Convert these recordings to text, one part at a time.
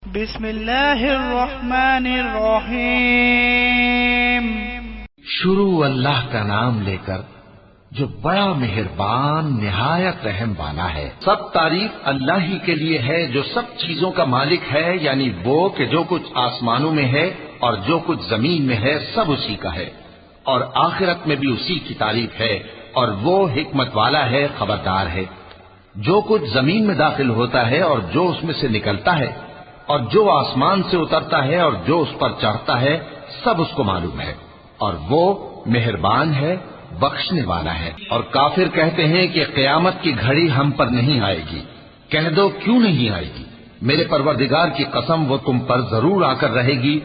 بسم اللہ الرحمن الرحیم۔ شروع اللہ کا نام لے کر جو بڑا مہربان نہایت رحم والا ہے۔ سب تعریف اللہ ہی کے لیے ہے جو سب چیزوں کا مالک ہے، یعنی وہ کہ جو کچھ آسمانوں میں ہے اور جو کچھ زمین میں ہے سب اسی کا ہے، اور آخرت میں بھی اسی کی تعریف ہے، اور وہ حکمت والا ہے، خبردار ہے۔ جو کچھ زمین میں داخل ہوتا ہے اور جو اس میں سے نکلتا ہے، اور جو آسمان سے اترتا ہے اور جو اس پر چڑھتا ہے، سب اس کو معلوم ہے، اور وہ مہربان ہے، بخشنے والا ہے۔ اور کافر کہتے ہیں کہ قیامت کی گھڑی ہم پر نہیں آئے گی۔ کہہ دو کیوں نہیں آئے گی؟ میرے پروردگار کی قسم وہ تم پر ضرور آ کر رہے گی۔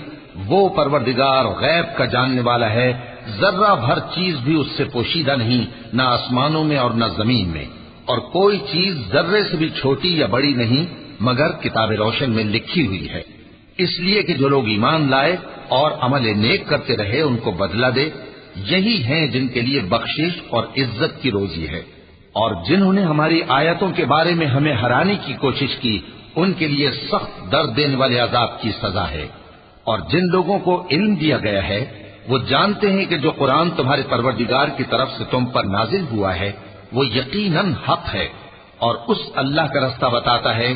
وہ پروردگار غیب کا جاننے والا ہے، ذرہ بھر چیز بھی اس سے پوشیدہ نہیں، نہ آسمانوں میں اور نہ زمین میں، اور کوئی چیز ذرے سے بھی چھوٹی یا بڑی نہیں مگر کتاب روشن میں لکھی ہوئی ہے۔ اس لیے کہ جو لوگ ایمان لائے اور عمل نیک کرتے رہے ان کو بدلہ دے، یہی ہیں جن کے لیے بخشش اور عزت کی روزی ہے۔ اور جنہوں نے ہماری آیتوں کے بارے میں ہمیں ہرانے کی کوشش کی، ان کے لیے سخت درد دینے والے عذاب کی سزا ہے۔ اور جن لوگوں کو علم دیا گیا ہے وہ جانتے ہیں کہ جو قرآن تمہارے پروردگار کی طرف سے تم پر نازل ہوا ہے وہ یقیناً حق ہے، اور اس اللہ کا رستہ بتاتا ہے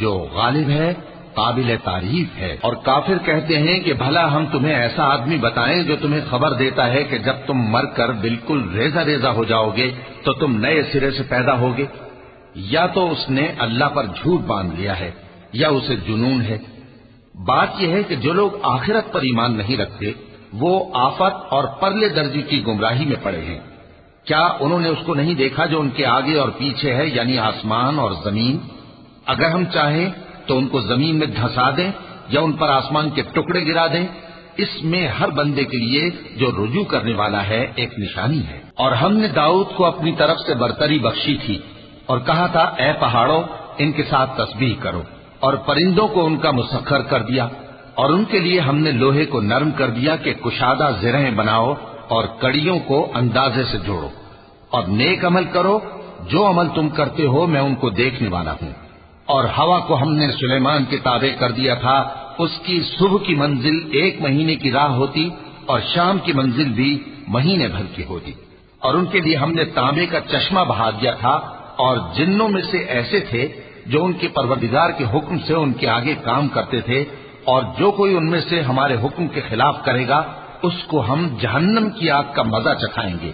جو غالب ہے، قابل تعریف ہے۔ اور کافر کہتے ہیں کہ بھلا ہم تمہیں ایسا آدمی بتائیں جو تمہیں خبر دیتا ہے کہ جب تم مر کر بالکل ریزہ ریزہ ہو جاؤ گے تو تم نئے سرے سے پیدا ہوگے؟ یا تو اس نے اللہ پر جھوٹ باندھ لیا ہے یا اسے جنون ہے۔ بات یہ ہے کہ جو لوگ آخرت پر ایمان نہیں رکھتے وہ آفت اور پرلے درجے کی گمراہی میں پڑے ہیں۔ کیا انہوں نے اس کو نہیں دیکھا جو ان کے آگے اور پیچھے ہے، یعنی آسمان اور زمین؟ اگر ہم چاہیں تو ان کو زمین میں دھسا دیں یا ان پر آسمان کے ٹکڑے گرا دیں۔ اس میں ہر بندے کے لیے جو رجوع کرنے والا ہے ایک نشانی ہے۔ اور ہم نے داؤد کو اپنی طرف سے برتری بخشی تھی اور کہا تھا اے پہاڑوں ان کے ساتھ تسبیح کرو، اور پرندوں کو ان کا مسخر کر دیا، اور ان کے لیے ہم نے لوہے کو نرم کر دیا کہ کشادہ زرہیں بناؤ اور کڑیوں کو اندازے سے جوڑو، اور نیک عمل کرو، جو عمل تم کرتے ہو میں ان کو دیکھنے والا ہوں۔ اور ہوا کو ہم نے سلیمان کے تابع کر دیا تھا، اس کی صبح کی منزل 1 مہینے کی راہ ہوتی اور شام کی منزل بھی مہینے بھر کی ہوتی۔ اور ان کے لیے ہم نے تانبے کا چشمہ بہا دیا تھا، اور جنوں میں سے ایسے تھے جو ان کے پروردگار کے حکم سے ان کے آگے کام کرتے تھے، اور جو کوئی ان میں سے ہمارے حکم کے خلاف کرے گا اس کو ہم جہنم کی آگ کا مزہ چکھائیں گے۔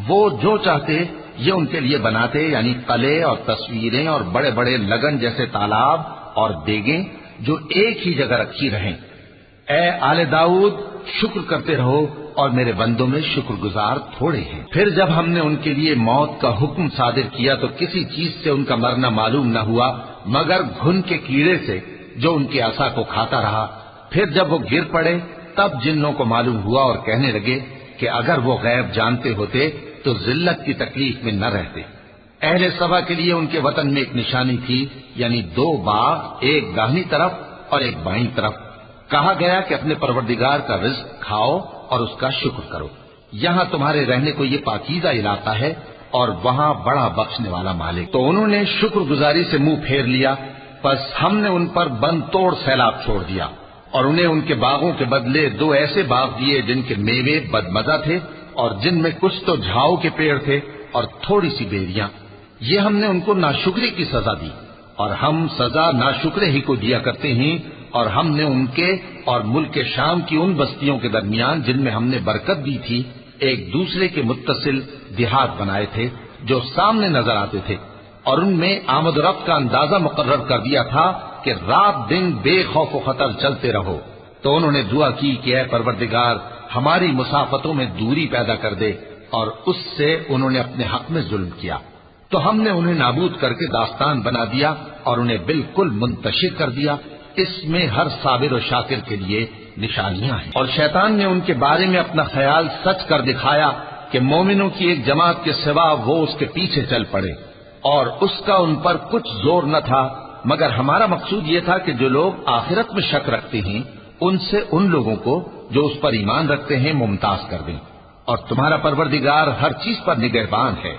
وہ جو چاہتے یہ ان کے لیے بناتے، یعنی قلعے اور تصویریں اور بڑے بڑے لگن جیسے تالاب اور دیگیں جو ایک ہی جگہ رکھی رہیں۔ اے آل داؤد شکر کرتے رہو، اور میرے بندوں میں شکر گزار تھوڑے ہیں۔ پھر جب ہم نے ان کے لیے موت کا حکم صادر کیا تو کسی چیز سے ان کا مرنا معلوم نہ ہوا مگر گھن کے کیڑے سے جو ان کے عصا کو کھاتا رہا۔ پھر جب وہ گر پڑے تب جنوں کو معلوم ہوا اور کہنے لگے کہ اگر وہ غیب جانتے ہوتے تو ذلت کی تکلیف میں نہ رہتے۔ اہل سبا کے لیے ان کے وطن میں ایک نشانی تھی، یعنی 2 باغ، ایک داہنی طرف اور ایک بائیں طرف۔ کہا گیا کہ اپنے پروردگار کا رزق کھاؤ اور اس کا شکر کرو، یہاں تمہارے رہنے کو یہ پاکیزہ علاقہ ہے اور وہاں بڑا بخشنے والا مالک۔ تو انہوں نے شکر گزاری سے منہ پھیر لیا، پس ہم نے ان پر بند توڑ سیلاب چھوڑ دیا، اور انہیں ان کے باغوں کے بدلے 2 ایسے باغ دیے جن کے میوے بدمزہ تھے اور جن میں کچھ تو جھاؤ کے پیڑ تھے اور تھوڑی سی بیریاں۔ یہ ہم نے ان کو ناشکری کی سزا دی، اور ہم سزا ناشکرے ہی کو دیا کرتے ہیں۔ اور ہم نے ان کے اور ملک شام کی ان بستیوں کے درمیان جن میں ہم نے برکت دی تھی ایک دوسرے کے متصل دیہات بنائے تھے جو سامنے نظر آتے تھے، اور ان میں آمد و رفت کا اندازہ مقرر کر دیا تھا کہ رات دن بے خوف و خطر چلتے رہو۔ تو انہوں نے دعا کی کہ اے پروردگار ہماری مسافتوں میں دوری پیدا کر دے، اور اس سے انہوں نے اپنے حق میں ظلم کیا، تو ہم نے انہیں نابود کر کے داستان بنا دیا اور انہیں بالکل منتشر کر دیا۔ اس میں ہر صابر و شاکر کے لیے نشانیاں ہیں۔ اور شیطان نے ان کے بارے میں اپنا خیال سچ کر دکھایا کہ مومنوں کی ایک جماعت کے سوا وہ اس کے پیچھے چل پڑے، اور اس کا ان پر کچھ زور نہ تھا، مگر ہمارا مقصود یہ تھا کہ جو لوگ آخرت میں شک رکھتے ہیں ان سے ان لوگوں کو جو اس پر ایمان رکھتے ہیں ممتاز کر دیں، اور تمہارا پروردگار ہر چیز پر نگہبان ہے۔